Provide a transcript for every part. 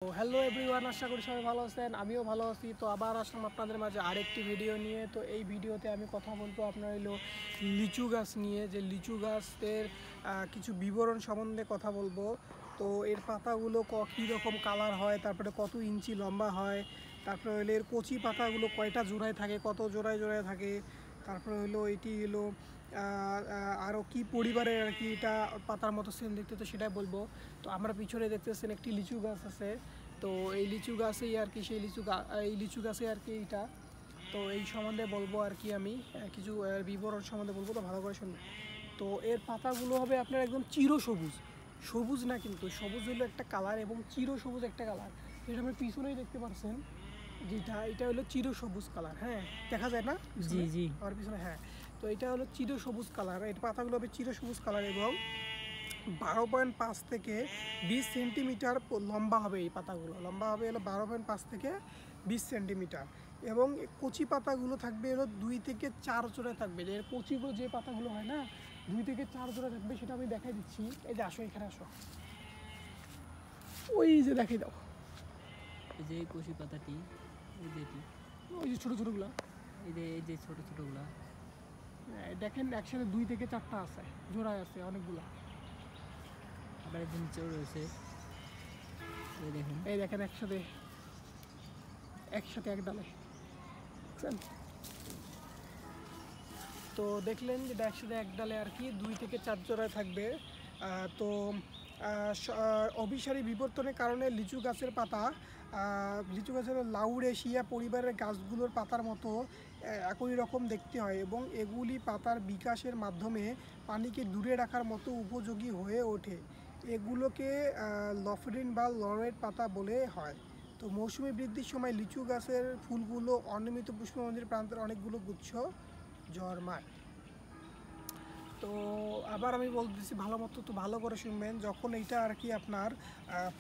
তো hello everyone, আশা করি সবাই ভালো আছেন। আমিও ভালো আছি। তো আবার আসলাম আপনাদের মাঝে আরেকটি ভিডিও নিয়ে। তো এই ভিডিওতে আমি কথা বলবো আপনার হলো লিচু গাছ নিয়ে, যে লিচু গাছের কিছু বিবরণ সম্বন্ধে কথা বলবো। তো এর পাতাগুলো কী রকম কালার হয়, তারপরে কত ইঞ্চি লম্বা হয়, তারপরে হলো এর কচি পাতাগুলো কয়টা জোড়ায় থাকে, কত জোড়ায় জোড়ায় থাকে, তারপরে হলো এটি হলো আরও কি পরিবারের আর কি এটা পাতার মতো সেম দেখতে, তো সেটাই বলবো। তো আমরা পিছনে দেখতেছেন একটি লিচু গাছ আছে। তো এই লিচু গাছেই আর কি সেই এই লিচু গাছে আর কি এইটা। তো এই সম্বন্ধে বলবো আর কি আমি কিছু বিবরণ সম্বন্ধে বলবো, তো ভালো করে শুনবেন। তো এর পাতাগুলো হবে আপনার একদম চিরসবুজ, সবুজ না কিন্তু, সবুজ হলো একটা কালার এবং চিরসবুজ একটা কালার। এটা আপনি পিছনেই দেখতে পাচ্ছেন যেটা, এটা হলো চিরসবুজ কালার। হ্যাঁ, দেখা যায় না? জি জি আমার পিছনে, হ্যাঁ। তো এটা হলো চিরসবুজ কালার, এর পাতাগুলো হবে চিরসবুজ কালার এবং 12.5 থেকে 20 সেন্টিমিটার লম্বা হবে। এই পাতাগুলো লম্বা হবে হলো 12.5 থেকে 20 সেন্টিমিটার এবং কচি পাতাগুলো থাকবে হলো 2 থেকে 4 জোড়া থাকবে। এর কচিগুলো যে পাতাগুলো হয় না, 2 থেকে 4 জোড়া থাকবে, সেটা আমি দেখাই দিচ্ছি। এই যে আসো, এখানে আসো, ওই যে দেখাই দাও, এই যে কচি পাতাটি, এই যে এটি, ওই যে ছোটো ছোটোগুলো, এই যে ছোট ছোটগুলা দেখেন একসাথে 2 থেকে 4টা আছে, জোড়ায় আছে অনেকগুলা। আবার এর নিচেও রয়েছে, এই দেখুন, এই দেখেন একসাথে একসাথে এক ডালে, বুঝছেন? তো দেখলেন যেটা একসাথে এক ডালে আর কি 2 থেকে 4 জোড়ায় থাকবে। তো অভিসারী বিবর্তনের কারণে লিচু গাছের পাতা লিচু গাছের লাউরেশিয়া পরিবারের গাছগুলোর পাতার মতো একই রকম দেখতে হয় এবং এগুলি পাতার বিকাশের মাধ্যমে পানিকে দূরে রাখার মতো উপযোগী হয়ে ওঠে। এগুলোকে লফরিন বা লরেট পাতা বলে হয়। তো মৌসুমী বৃদ্ধির সময় লিচু গাছের ফুলগুলো অনিয়মিত পুষ্পমঞ্জুরি প্রান্তের অনেকগুলো গুচ্ছ জন্মায়। তো আবার আমি বলতেছি ভালো মতো, তো ভালো করে শুনবেন। যখন এইটা আর কি আপনার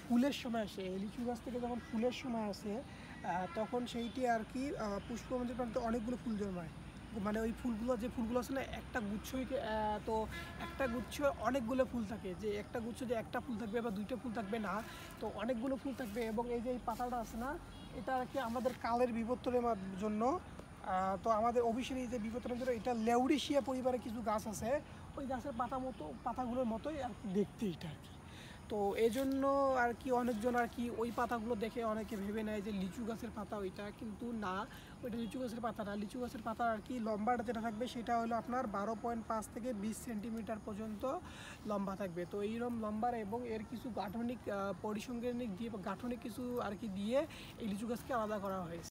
ফুলের সময় আসে, লিচু গাছ থেকে যখন ফুলের সময় আসে, তখন সেইটি আর কি পুষ্পমঞ্জুরি প্রান্তে অনেকগুলো ফুল জন্মায়। মানে ওই ফুলগুলো, যে ফুলগুলো আছে না, একটা গুচ্ছই, তো একটা গুচ্ছ অনেকগুলো ফুল থাকে, যে একটা গুচ্ছ যে একটা ফুল থাকবে বা 2টা ফুল থাকবে না, তো অনেকগুলো ফুল থাকবে। এবং এই যে এই পাতাটা আছে না, এটা আর কি আমাদের কালের বিবর্তনের জন্য, তো আমাদের অভিসারী যে বিবর্তনের জন্য, এটা লেউরিশিয়া পরিবারের কিছু গাছ আছে, ওই গাছের পাতাগুলোর মতোই আর কি দেখতে এটা আর কি। তো এই জন্য আর কি অনেকজন আর কি ওই পাতাগুলো দেখে অনেকে ভেবে নেয় যে লিচু গাছের পাতা ওইটা, কিন্তু না, ওইটা লিচু গাছের পাতা না। লিচু গাছের পাতা আর কি লম্বাটা যেটা থাকবে সেটা হলো আপনার 12.5 থেকে 20 সেন্টিমিটার পর্যন্ত লম্বা থাকবে। তো এইরকম লম্বার এবং এর কিছু গাঠনিক পরিসংখ্যানিক দিয়ে, গাঠনিক কিছু আর কি দিয়ে এই লিচু গাছকে আলাদা করা হয়েছে।